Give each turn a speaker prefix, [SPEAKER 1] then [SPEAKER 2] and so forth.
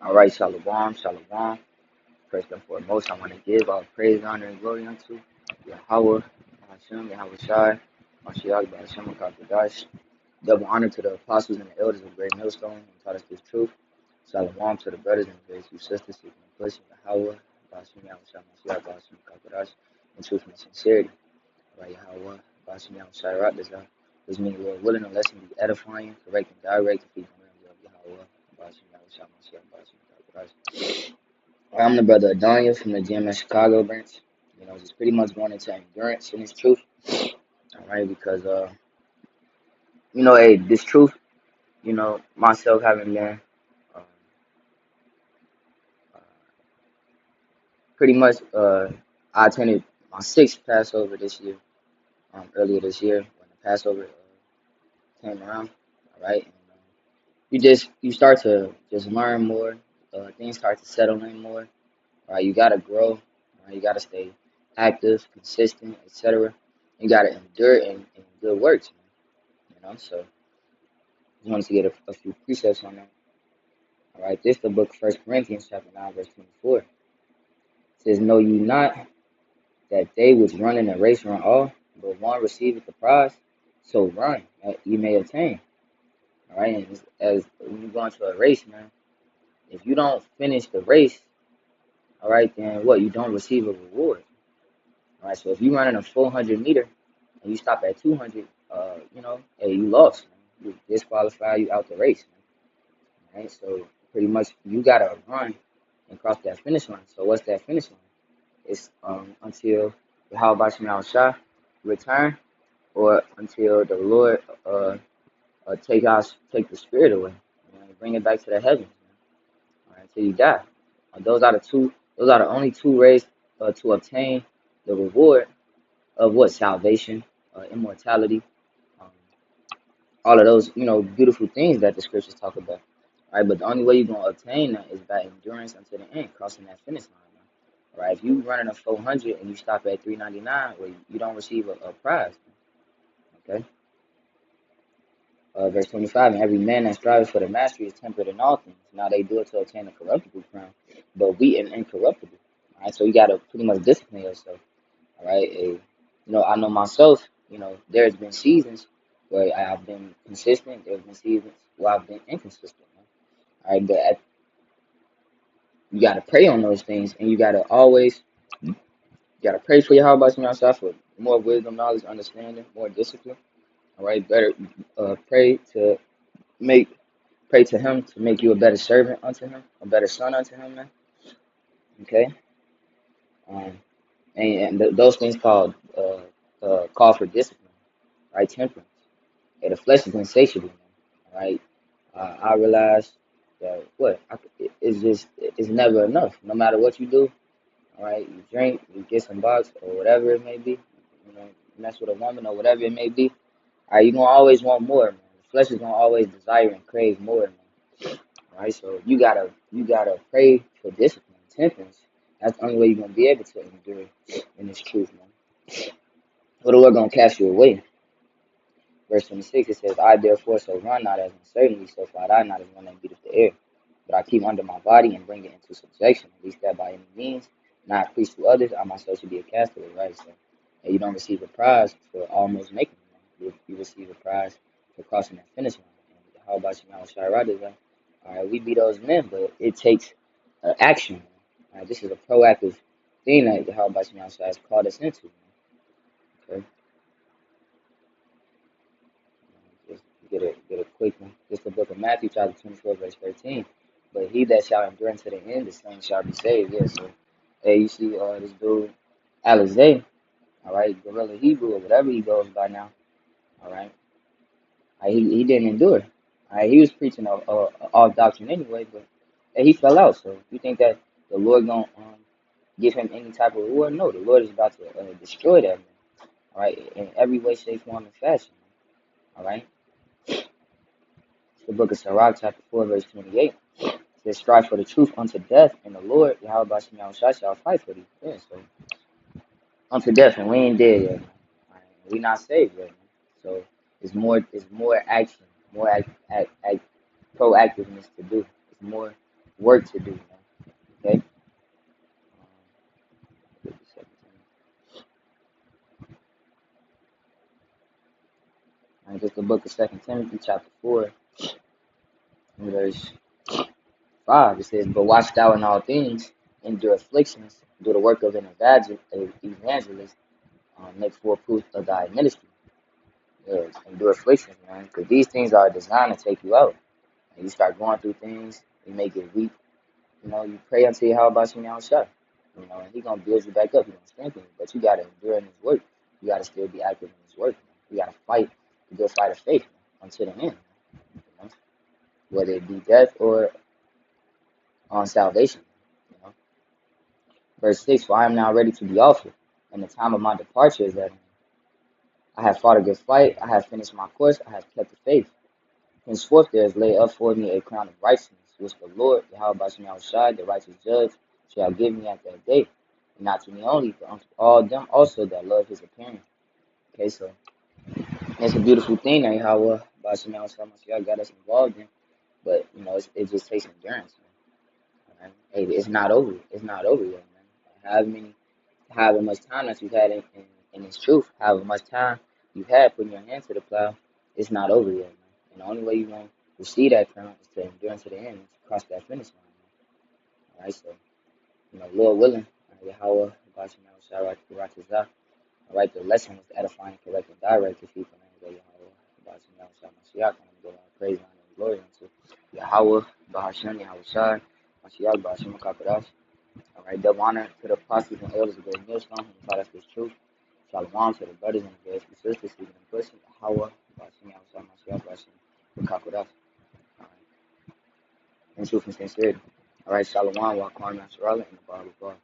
[SPEAKER 1] All right, shalom, shalom. First and foremost, I want to give all praise, honor, and glory unto Yahweh, Hashem, Yahweh Shai, Mashiach, Hashem, Kakadash. Double honor to the apostles and the elders of Great Millstone who taught us this truth. Shalom to the brothers and the great sisters seeking the push Yahweh, Hashem, Yahweh Shai, Mashiach, Hashem, Kakadash, in truth and sincerity. Right, Yahweh, Hashem, Yahweh Shai, Rakdaza. Which means, Lord willing, the lesson be edifying, correct, and direct to people of Yahweh, Hashem, Yahweh Shai, Mashiach, Hashem, Kakadash. I'm the brother of Daniel from the GMS Chicago branch. Just pretty much going into endurance in this truth. All right, because hey, this truth, myself having been uh, uh, pretty much, I attended my sixth Passover this year, earlier this year when the Passover came around. All right, and, you start to just learn more. Things start to settle in more. All right, you gotta grow. All right, you gotta stay active, consistent, etc. You gotta endure in good works. So just wanted to get a few precepts on that. All right, this is the book First Corinthians chapter 9, verse 24. It says, "Know ye not that they which run in a race run all, but one receiveth the prize? So run, that ye may obtain." All right, and as when you go into a race, man, if you don't finish the race, all right, then what? You don't receive a reward. All right, so if you run in a 400 meter and you stop at 200, hey, you lost. Man. You disqualify you out the race. Man. Right, so pretty much you gotta run and cross that finish line. So what's that finish line? It's until Yahweh Shai Shai return, or until the Lord take the spirit away, bring it back to the heavens, all right, until you die. Those are the two. Those are the only two ways to obtain the reward of what salvation, immortality, um, all of those beautiful things that the scriptures talk about. All right, but the only way you're gonna obtain that is by endurance until the end, crossing that finish line. All right, if you running a 400 and you stop at 399, well, you don't receive a prize. Okay. Verse 25, and every man that strives for the mastery is temperate in all things. Now they do it to obtain a corruptible crown, but we an incorruptible. All right, so you got to pretty much discipline yourself. All right, I know myself, there's been seasons where I've been consistent, there's been seasons where I've been inconsistent. All right, but you got to pray on those things, and you got to always, you got to pray for your heart about yourself for more wisdom, knowledge, understanding, more discipline. All right, better make pray to him to make you a better servant unto him, a better son unto him, man. Okay, um, and those things call for discipline, right? Temperance. Yeah, the flesh is insatiable, man. Right? I realize that it's never enough. No matter what you do, all right, you drink, you get some box or whatever it may be, mess with a woman or whatever it may be. All right, you're gonna always want more, man. The flesh is gonna always desire and crave more, man. Right? So you gotta pray for discipline, temperance. That's the only way you're gonna be able to endure in this truth, man. Or the Lord gonna cast you away. Verse 26 it says, "I therefore so run not as uncertainly, so fight I not as one that beateth the air, but I keep under my body and bring it into subjection, at least that by any means, not preach to others, I myself should be a castaway." Right? So, and you don't receive a prize for almost making it. You receive a prize for crossing that finish line. And how about you now, Shai? All right, we be those men, but it takes action. All right, this is a proactive thing that the How About You Now has called us into. Okay, just get a quick one. Just the book of Matthew, chapter 24, verse 13. But he that shall endure unto the end, the same shall be saved. Yeah, so hey, you see this dude, Alizé, all right, Gorilla Hebrew or whatever he goes by now. All right, he didn't endure. All right, he was preaching off doctrine anyway, but he fell out. So you think that the Lord gonna give him any type of reward? No, the Lord is about to destroy that man. All right, in every way, shape, form, and fashion. All right. It's the book of Sirach, chapter 4, verse 28. It says, "Strive for the truth unto death, and the Lord, Yahweh shall fight for thee." Yeah, so unto death, and we ain't dead yet. All right, we not saved yet. Man. So it's more action, more proactiveness to do. It's more work to do, man. Okay? And just the book of Second Timothy, chapter 4, verse 5. It says, "But watch thou in all things, endure afflictions, do the work of an evangelist, make full proof of thy ministry." Yes, endure afflictions, man, because these things are designed to take you out. And you start going through things, you may get weak. You know, you pray until how about you now shut. You know, and he gonna build you back up. He gonna strengthen you, but you gotta endure in his work. You gotta still be active in his work. Man. You gotta fight the good fight of faith, man, until the end. You know? Whether it be death or on salvation. You know, verse 6: "For I am now ready to be offered, and the time of my departure is at hand. I have fought a good fight. I have finished my course. I have kept the faith. Henceforth there is laid up for me a crown of righteousness, which the Lord, Yahweh Shai, the righteous judge, shall give me at that day. And not to me only, but unto all them also that love his appearing." Okay, so it's a beautiful thing that Yahweh Shai got us involved in. But, you know, it just takes endurance, man. Right? Hey, it's not over. It's not over yet, man. However much time that you've had in this truth, however much time you've had putting your hand to the plow, it's not over yet, man. And the only way you're going to receive that crown is to endure to the end, and to cross that finish line, man. All right, so, you know, Lord willing, Yahweh, Bashim, all right, the lesson was edifying, correct, and direct to people. And Yahweh, Bashim, Mashiach, and give all praise, honor, and glory unto Yahweh, Bahashem, Yahweh Shai, Mashiach, Bashim, Kapadas. All right, double honor to the apostles and elders of the millstone who taught us this truth. Shalom to the brothers and the sisters who been pushing Hawa, Bashim, Yahweh, Mashiach, Bashim, Kapadas. All right, in truth and sincerity. All right, Shalom, Wakwan, Nasrallah, and the Bible.